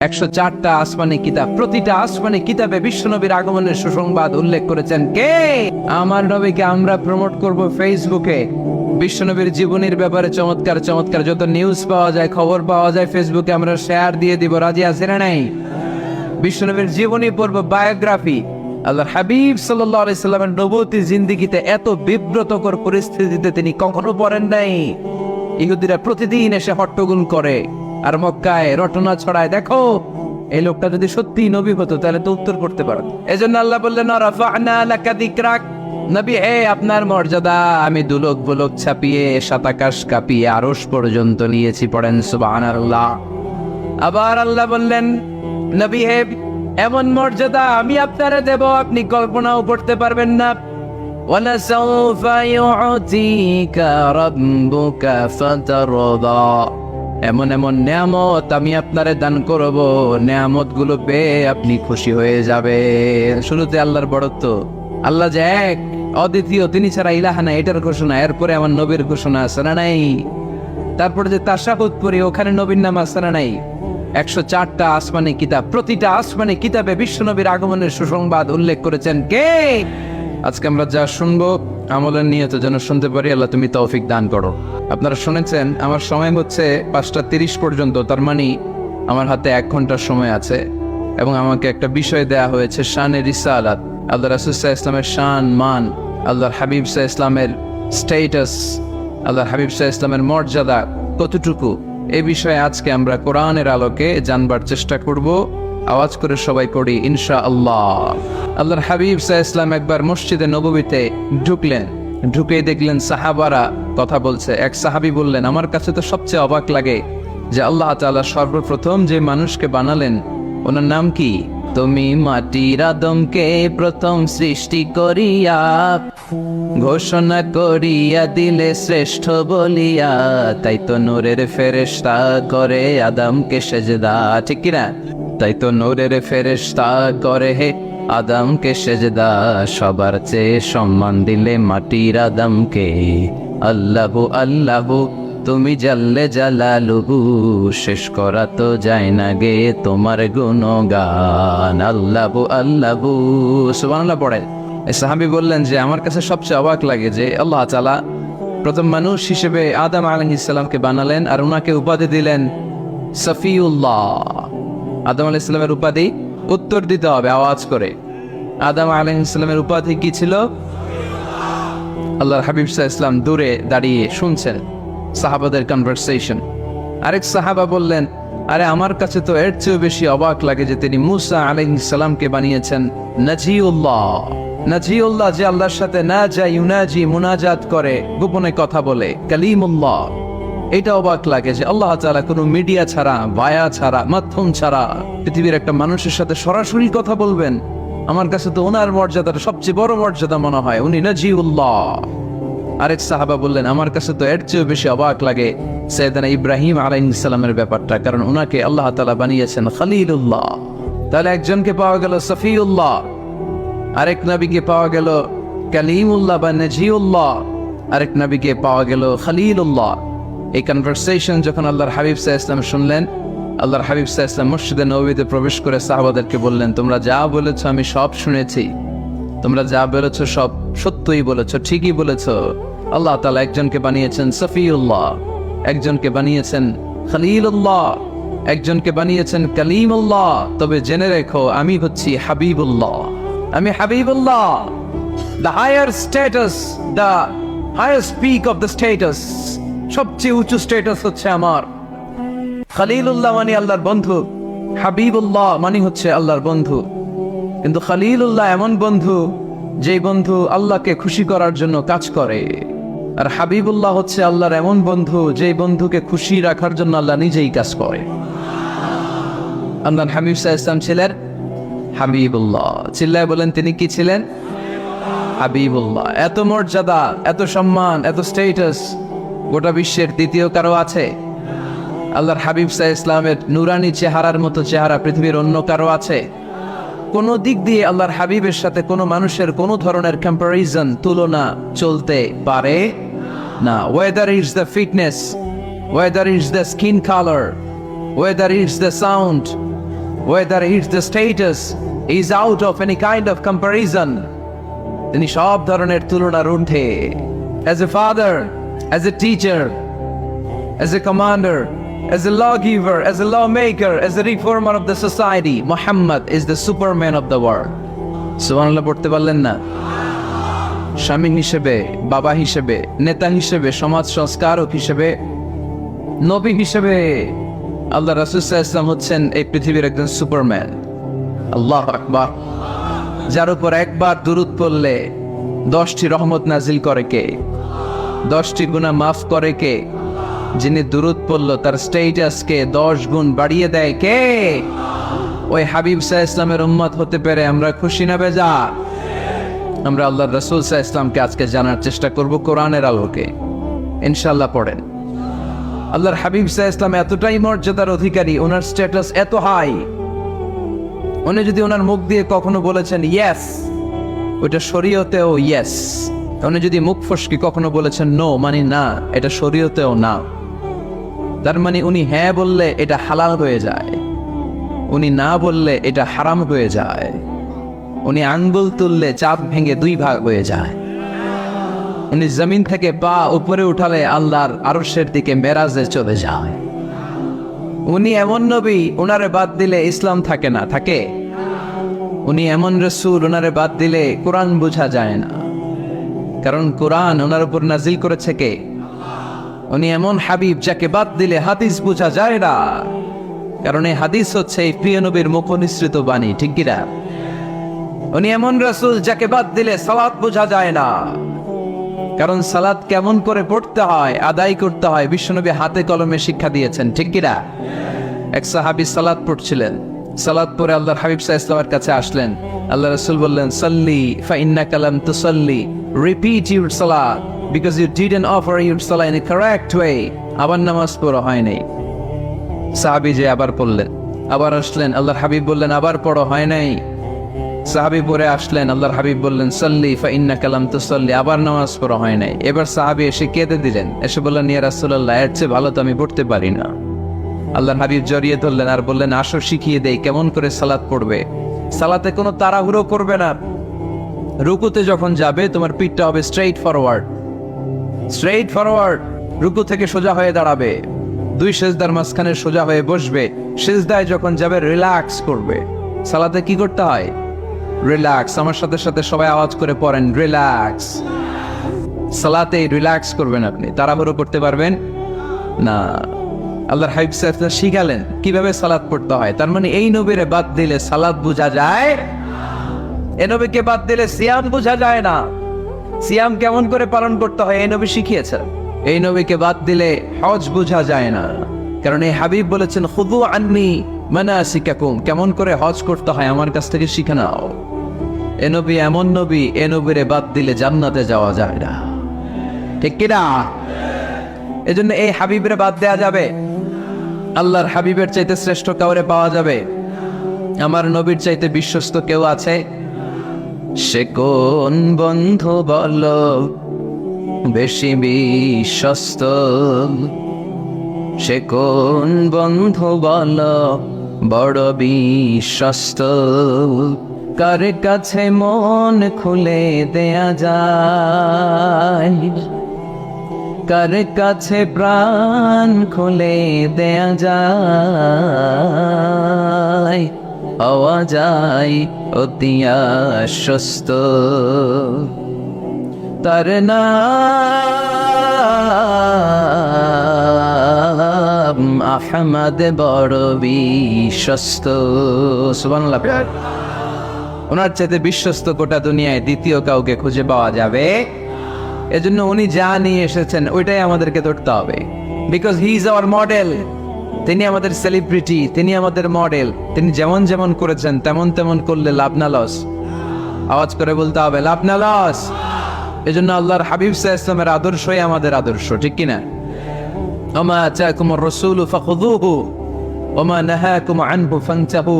104টা আসমানি কিতাব, প্রতিটা আসমানি কিতাবে বিশ্বনবীর আগমনের সুসংবাদ উল্লেখ করেছেন কে? আমার নবীকে আমরা প্রমোট করব ফেসবুকে। বিশ্বনবীর জীবনীর ব্যাপারে চমৎকার চমৎকার যত নিউজ পাওয়া যায়, খবর পাওয়া যায়, ফেসবুকে আমরা শেয়ার দিয়ে দিব। রাজি আছে না নাই? বিশ্বনবীর জীবনী পড়ব, বায়োগ্রাফি। আল্লাহর হাবিব সাল্লাল্লাহু আলাইহি সাল্লামের নবুয়তি জিন্দেগিতে এত বিব্রতকর পরিস্থিতিতে তিনি কখনো পড়েন নাই। ইহুদিরা প্রতিদিন এসে হট্টগোল করে আর মক্কায় রটনা ছড়ায়, দেখো এই লোকটা যদি সত্যি নবী হতো তাহলে তো উত্তর করতে পারত। এজন্য আল্লাহ বললেন, রাফা'না লাকা যিকরাক, নবী হে আপনার মর্যাদা আমি দুলক বুলক ছাপিয়ে শতাকাশ কাঁপিয়ে আরশ পর্যন্ত নিয়েছি। পড়েন সুবহানাল্লাহ। আবার আল্লাহ বললেন, নবী হে এমন মর্যাদা আমি আপনারে দেব আপনি কল্পনাও করতে পারবেন না। ওয়ালাসাউফা ইউ'তিকা রাব্বুকা ফাতারদা, এমন এমন নিয়ামত আমি আপনারে দান করব, নিয়ামত গুলো পেয়ে আপনি খুশি হয়ে যাবেন। শুরুতে আল্লাহর বড়ত্ব, আল্লাহ যে এক অদ্বিতীয়, তিনি ছাড়া ইলাহা নাই, এটার ঘোষণা। এরপরে আমার নবীর ঘোষণা আছে না নাই? তারপরে যে তাশাহুদ পড়ি, ওখানে নবীর নাম আছে না নাই? 104টা আসমানি কিতাব, প্রতিটা আসমানি কিতাবে বিশ্বনবীর আগমনের সুসংবাদ উল্লেখ করেছেন কে? আজকে আমরা যা শুনবো আমলের নিয়ত যেন শুনতে পারি। আল্লাহ তুমি তৌফিক দান করো। আপনারা শুনেছেন আমার সময় হচ্ছে 5:30 পর্যন্ত, তার মানে আমার হাতে 1 ঘন্টার সময় আছে এবং আমাকে একটা বিষয় দেয়া হয়েছে, শানে রিসালাত। আল্লাহ রাসূল সাল্লাল্লাহু আলাইহি ওয়াসাল্লামের শান মান, আল্লাহর হাবিব সাল্লাল্লাহু আলাইহি ওয়াসাল্লামের স্ট্যাটাস, আল্লাহর হাবিব সাল্লাল্লাহু আলাইহি ওয়াসাল্লামের মর্যাদা কতটুকু, এই বিষয়ে আজকে আমরা কোরআনের আলোকে জানবার চেষ্টা করব। আওয়াজ করে সবাই পড়ি ইনশাআল্লাহ। আল্লাহর হাবিব সাল্লাল্লাহু আলাইহি ওয়াসাল্লাম একবার মসজিদে নববীতে ঢুকলেন, ঢুকে দেখলেন সাহাবারা কথা বলছে। এক সাহাবী বললেন, আমার কাছে তো সবচেয়ে অবাক লাগে যে আল্লাহ তাআলা সর্বপ্রথম যে মানুষকে বানালেন ওনার নাম কি? তুমি মাটির আদমকে প্রথম সৃষ্টি করিয়া ঘোষণা করিয়া দিলে শ্রেষ্ঠ বলিয়া, তাই তো নূরের ফেরেশতা করে আদমকে সেজদা। ঠিক কিনা? তাই তো নূরের ফেরেশতা করে হে আদমকে সেজদা, সবার চেয়ে সম্মান দিলে মাটির আদমকে। আল্লাহু আল্লাহু তুমি জাল্লে জালালুহু, শেষ করা তো যায় না গে তোমার গুণগান। আল্লাহু আল্লাহু সুবহানাল্লাহ পড়ে। এই সাহাবী বললেন যে আমার কাছে সবচেয়ে অবাক লাগে যে আল্লাহ তাআলা প্রথম মানুষ হিসেবে আদম আলাইহিস সালামকে বানালেন আর ওনাকে উপাধি দিলেন সফিউল্লাহ। আদম আলাইহিস সালামের উপাধি উত্তর দিতে হবে আওয়াজ করে। আদম আলাইহিস সালামের উপাধি কি ছিল? আল্লাহর হাবিব সাল্লাল্লাহু আলাইহি ওয়াসাল্লাম দূরে দাঁড়িয়ে শুনছেন সাহাবাদের কনভারসেশন। আরেক সাহাবা বললেন, আরে আমার কাছে তো এর চেয়েও বেশি অবাক লাগে যে তিনি মুসা আলাইহিস সালামকে বানিয়েছেন নাজিউল্লাহ। নাজিউল্লাহ যে আল্লাহর সাথে নাজা ইউনাজি মুনাজাত করে, গোপনে কথা বলে, কালিমুল্লাহ। এটা অবাক লাগে যে আল্লাহ তাআলা কোনো মিডিয়া ছাড়া, ভায়া ছাড়া, মাধ্যম ছাড়া পৃথিবীর একটা মানুষের সাথে সরাসরি কথা বলবেন। আমার কাছে তো ওনার মর্যাদাটা সবচেয়ে বড় মর্যাদা মনে হয়, উনি নাজিউল্লাহ। আরেক সাহাবা বললেন, আমার কাছে তো এর চেয়েও বেশি অবাক লাগে সাইয়েদনা ইব্রাহিম আলাইহিস সালামের ব্যাপারটা, কারণ ওনাকে আল্লাহ তাআলা বানিয়েছেন খলিলুল্লাহ। তাহলে একজনকে পাওয়া গেল সফিউল্লাহ, আরেক নবীকে পাওয়া গেল কালিমুল্লাহ বা নাজিউল্লাহ, আরেক নবীকে পাওয়া গেল খলিলুল্লাহ। এই কনভারসেশন যখন আল্লাহর হাবিব সাল্লাল্লাহু আলাইহি ওয়াসাল্লাম শুনলেন, আল্লাহর হাবিব সাল্লাল্লাহু আলাইহি ওয়াসাল্লাম মসজিদে নববীতে প্রবেশ করে সাহাবাদেরকে বললেন, তোমরা যা বলেছো আমি সব শুনেছি, তোমরা যা বলেছো সব সত্যই বলেছো, ঠিকই বলেছো। আল্লাহ তাআলা একজনকে বানিয়েছেন সফিউল্লাহ, একজনকে বানিয়েছেন খলিলুল্লাহ, একজনকে বানিয়েছেন কালিমুল্লাহ। তবে জেনে রেখো আমি হচ্ছি হাবিবুল্লাহ, আমি Habibullah. The higher status, the highest peak of the status, সবচেয়ে উঁচু স্ট্যাটাস হচ্ছে আমার। খলিলুল্লাহ মানে আল্লাহর বন্ধু, হাবিবুল্লাহ মানে হচ্ছে আল্লাহর বন্ধু। কিন্তু খলিলুল্লাহ এমন বন্ধু যেই বন্ধু আল্লাহকে খুশি করার জন্য কাজ করে, আর হাবিবুল্লাহ হচ্ছে আল্লাহর এমন বন্ধু যেই বন্ধুকে খুশি রাখার জন্য আল্লাহ নিজেই কাজ করে। আল্লাহর হাবিব সাল্লাল্লাহু আলাইহি ওয়াসাল্লাম ছিলেন হাবিবুল্লাহ। চিল্লায় বলেন তিনি কি ছিলেন? হাবিবুল্লাহ। এত মর্যাদা, এত সম্মান, এত স্ট্যাটাস গোটা বিশ্বের দ্বিতীয় কারো আছে? আল্লাহর হাবিব সাল্লাল্লাহু আলাইহি ওয়াসাল্লামের নুরানি চেহারার মতো চেহারা পৃথিবীর অন্য কারো আছে? কোন দিক দিয়ে আল্লাহর হাবিবের সাথে কোনো মানুষের কোনো ধরনের কম্পারিজন, তুলনা চলতে পারে না। Whether it's the fitness, whether it's the skin colour, whether it's the sound, whether it's the status is out of any kind of comparison. তিনি সব ধরনের তুলনার ঊর্ধ্বে। As a father, as a teacher, as a commander, as a lawgiver, as a lawmaker, as a reformer of the society, Muhammad is the superman of the world. সুবহানাল্লাহ পড়তে পারলেন না? স্বামী হিসেবে, বাবা হিসেবে, নেতা হিসেবে, সমাজ সংস্কারক হিসেবে, নবী হিসেবে আল্লাহ রাসূল সাল্লাল্লাহু আলাইহি ওয়াসাল্লাম হচ্ছেন এই পৃথিবীর একজন সুপারম্যান। আল্লাহু আকবার। যার উপর একবার দুরূদ পড়লে 10টি রহমত নাজিল করে কে? 10টি গুনাহ মাফ করে কে? যিনি দুরূদ পড়লো তার স্ট্যাটাসকে 10 গুণ বাড়িয়ে দেয় কে? ওই হাবিব সাল্লাল্লাহু আলাইহি ওয়াসাল্লামের উম্মত হতে পেরে আমরা খুশি না বেজা? আমরা আল্লাহর রাসূল সাল্লাল্লাহু আলাইহি ওয়াসাল্লামকে আজকে জানার চেষ্টা করব কোরআনের আলোকে। ইনশাআল্লাহ পড়েন। আল্লাহর হাবিব সাল্লাল্লাহু আলাইহি ওয়াসাল্লাম এতটাই মর্যাদার অধিকারী, ওনার স্ট্যাটাস এত হাই, উনি যদি ওনার মুখ দিয়ে কখনো বলেছেন ইয়েস, ওইটা শরীয়তেও ইয়েস। উনি যদি মুখ ফসকে কখনো বলেছেন নো, মানে না, এটা শরীয়তেও না। তার মানে উনি হ্যাঁ বললে এটা হালাল হয়ে যায়, উনি না বললে এটা হারাম হয়ে যায়। উনি আঙ্গুল তুললে চাঁদ ভেঙে 2 ভাগ হয়ে যায়। উনি জমিন থেকে পা উপরে উঠালে আল্লাহর আরশের দিকে মেরাজে চলে যায়। উনি এমন নবী, ওনারে বাদ দিলে ইসলাম থাকে না, থাকে? উনি এমন রাসূল, ওনারে বাদ দিলে কোরআন বোঝা যায় না, কারণ কোরআন ওনার উপর নাজিল করেছে কে? উনি এমন হাবিব যাকে বাদ দিলে হাদিস বোঝা যায় না, কারণ এই হাদিস হচ্ছে এই প্রিয় নবীর মুখনিসৃত বাণী, ঠিক কি না? উনি এমন রাসূল যাকে বাদ দিলে সালাত বোঝা যায় না, কারণ সালাত কেমন করে পড়তে হয়, আদায় করতে হয় বিশ্বনবী হাতে কলমে শিক্ষা দিয়েছেন, ঠিক কি না? এক সাহাবী সালাত পড়ছিলেন, সালাত পড়ে আল্লাহর হাবিব সাল্লাল্লাহু আলাইহি ওয়াসাল্লামের কাছে আসলেন। আল্লাহ রাসূল বললেন সাল্লি ফা ইন্নাকা লাম তুসাল্লি, repeat your salat because you didn't offer your salat in a correct way. আবার নামাজ পড়া হয় নাই। সাহাবী যে আবার পড়লেন, আবার আসলেন, আল্লাহর হাবিব বললেন আবার পড়ো, হয় নাই। সাহাবী পরে আসলেন, আল্লাহর হাবিব বললেন সাল্লি ফা ইন্নাকা লাম তুসাল্লি, আবার নামাজ পড়া হয় নাই। এবার সাহাবী এসে কেঁদে দিলেন, এসে বললেন ইয়া রাসূলুল্লাহ, এর চেয়ে ভালো তো আমি পড়তে পারি না। আল্লাহর হাবিব জড়িয়ে ধরলেন আর বললেন আসো শিখিয়ে দেই কেমন করে সালাত পড়বে। সালাতে কোনো তাড়াহুড়ো করবে না। রুকুতে যখন যাবে তোমার পিঠটা হবে স্ট্রেইট ফরওয়ার্ড, স্ট্রেইট ফরওয়ার্ড। রুকু থেকে সোজা হয়ে দাঁড়াবে, 2 সেজদার মাঝখানে সোজা হয়ে বসবে। সেজদায় যখন যাবে রিল্যাক্স করবে। সালাতে কি করতে হয়? রিল্যাক্স। আমার সাথে সাথে সবাই আওয়াজ করে পড়েন রিল্যাক্স। সালাতে রিল্যাক্স করবেন, আপনি তাড়াহুড়ো করতে পারবেন না। আল্লাহর হাবিব সাল্লাল্লাহু আলাইহি ওয়াসাল্লাম শিখালেন কিভাবে সালাত পড়তে হয়। তার মানে এই নবীরে বাদ দিলে সালাত বোঝা যায়, এই নবীকে বাদ দিলে সিয়াম বোঝা যায় না। সিয়াম কেমন করে পালন করতে হয় এই নবী শিখিয়েছেন। এই নবীকে বাদ দিলে হজ বোঝা যায় না, কারণ এই হাবিব বলেছেন খুযু আন্নী মানাসিকাকুম, কেমন করে হজ করতে হয় আমার কাছ থেকে শিখে নাও। এ নবী এমন নবী, এ নবীরে বাদ দিলে জান্নাতে যাওয়া যায় না, ঠিক কি না? এজন্য এই হাবিবরে বাদ দেয়া যাবে? আল্লাহর হাবিবের চাইতে শ্রেষ্ঠ কাউরে পাওয়া যাবে? আমার নবীর চাইতে বিশ্বস্ত কেউ আছে? সে কোন বন্ধু বলো বেশি বিশ্বস্ত? সে কোন বন্ধু বলো বড় বিশ্বস্ত? কার কাছে মন খুলে দেয়া যায়, কার কাছে প্রাণ খুলে দেয়া যায়, পাওয়া যায় অতি আশ্বস্ত। তার নাম আহমদ বড় বিশ্বস্ত। সুবহানাল্লাহ। ওনার চাইতে বিশ্বস্ত গোটা দুনিয়ায় দ্বিতীয় কাউকে খুঁজে পাওয়া যাবে? এজন্য উনি যা নিয়ে এসেছেন ওইটাই আমাদেরকে ধরতে হবে, because he is our model. তিনি আমাদের সেলিব্রিটি, তিনি আমাদের মডেল। তিনি যেমন যেমন করেছেন তেমন তেমন করলে লাভ না লস? আওয়াজ করে বলতে হবে লাভ না লস। এজন্য আল্লাহর হাবিব সাল্লাল্লাহু আলাইহি ওয়াসাল্লামের আদর্শই আমাদের আদর্শ, ঠিক কি না? ওমা আতাকুমুর রাসূলু ফাখুযুহু ওমা নাহাকুম আনহু ফান্তাহু।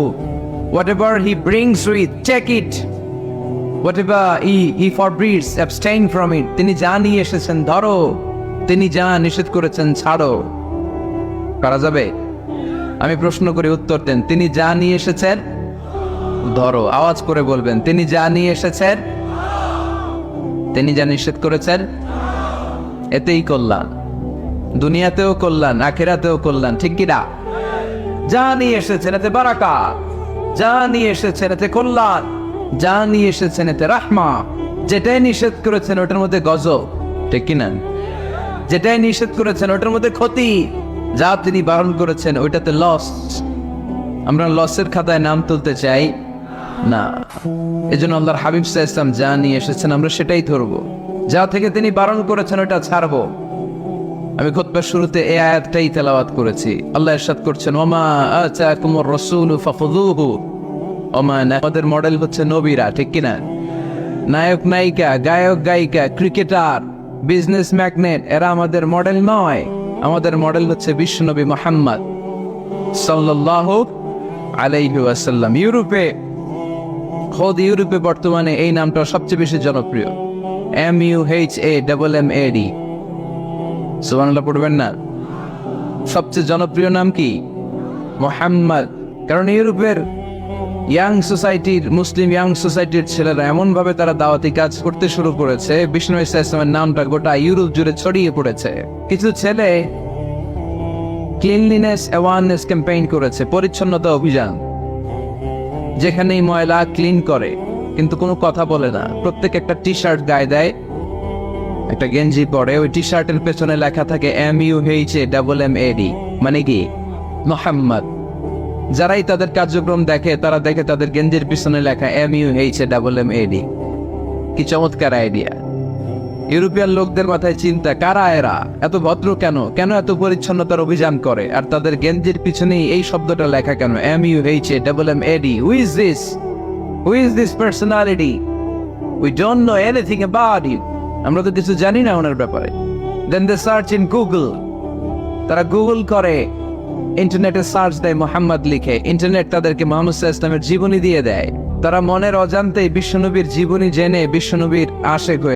Whatever he brings with, take it. Whatever he forbids, abstain from it. তিনি যা নিয়ে এসেছেন ধরো, তিনি যা নিষেধ করেছেন ছাড়ো। করা যাবে? আমি প্রশ্ন করে উত্তর দেন, তিনি যা নিয়ে এসেছেন, ধরো আওয়াজ করে বলবেন, তিনি যা নিয়ে এসেছেন, তিনি যা নিষেধ করেছেন, এতেই কল্যাণ, দুনিয়াতেও কল্যাণ, আখিরাতেও কল্যাণ, ঠিক কি না? যা নিয়ে এসেছেন এতে বারাকাত, যা নিয়ে এসেছেন এতে কল্যাণ, যা নিয়ে এসেছেন এতে রাহমা। যেটাই নিষেধ করেছেন ওটার মধ্যে গজব, ঠিক কি না? যেটাই নিষেধ করেছেন ওটার মধ্যে ক্ষতি, যা তিনি বারণ করেছেন ওইটাতে লস। আমরা লসের খাতায় নাম তুলতে চাই না। এজন্য আল্লাহর হাবিব সাল্লাল্লাহু আলাইহি ওয়াসাল্লাম যা নিয়ে এসেছেন আমরা সেটাই ধরবো, যা থেকে তিনি বারণ করেছেন ওটা ছাড়বো। আমি খুতবার শুরুতে এই আয়াতটাই তেলাওয়াত করেছি। আল্লাহ ইরশাদ করছেন, ওমা আতাকুমুর রাসূলু ফাখুযুহু। ওমা, আমাদের মডেল হচ্ছে নবীরা, ঠিক কিনা? নায়ক নায়িকা, গায়ক গায়িকা, ক্রিকেটার, বিজনেস ম্যাগনেট, এরা আমাদের মডেল নয়। আমাদের মডেল হচ্ছে বিশ্বনবী মুহাম্মদ সাল্লাল্লাহু আলাইহি ওয়াসাল্লাম। ইউরোপে বর্তমানে এই নামটা সবচেয়ে বেশি জনপ্রিয়, MUHAMMAD। সুবহানাল্লাহ পড়বেন না? সবচেয়ে জনপ্রিয় নাম কি? মুহাম্মদ। কারণ ইউরোপের ইয়াং সোসাইটির, মুসলিম ইয়াং সোসাইটির ছেলেরা এমন ভাবে তারা দাওয়াতি কাজ করতে শুরু করেছে, বিষ্ণু ইসলামের নামটা গোটা ইউরোপ জুড়ে ছড়িয়ে পড়েছে। কিছু ছেলে ক্লিনলিনেস অ্যাওয়ারনেস ক্যাম্পেইন করেছে, পরিচ্ছন্নতা অভিযান, যেখানেই ময়লা ক্লিন করে, কিন্তু কোনো কথা বলে না। প্রত্যেক একটা টি শার্ট গায়ে দেয়, একটা গেঞ্জি পরে, ওই টি শার্টের পেছনে লেখা থাকে MUHAMMAD, মানে কি? মুহাম্মদ। যারাই তাদের কার্যক্রম দেখে তারা দেখে তাদের গেঞ্জির পিছনে লেখা MUHAMMAD। কি চমৎকার আইডিয়া! ইউরোপিয়ান লোকদের মাথায় চিন্তা, কারা এরা, এত ভদ্র কেন, কেন এত পরিচ্ছন্নতার অভিযান করে, আর তাদের গেঞ্জির পিছনেই এই শব্দটা লেখা কেন, MUHAMMAD? Who is this? Who is this personality? We don't know anything about him. আমরা তো কিছু জানি না ওনার ব্যাপারে। Then they search in Google. তারা গুগল করে, ইন্টারনেটে সার্চ দেয় মুহাম্মদ লিখে, ইন্টারনেট তাদেরকে মুহাম্মদ সাল্লাল্লাহু আলাইহি ওয়াসাল্লামের জীবনী দিয়ে দেয়। তারা মনের অজান্তেই বিশ্বনবীর জীবনী জেনে বিশ্বনবীর আশেক হয়ে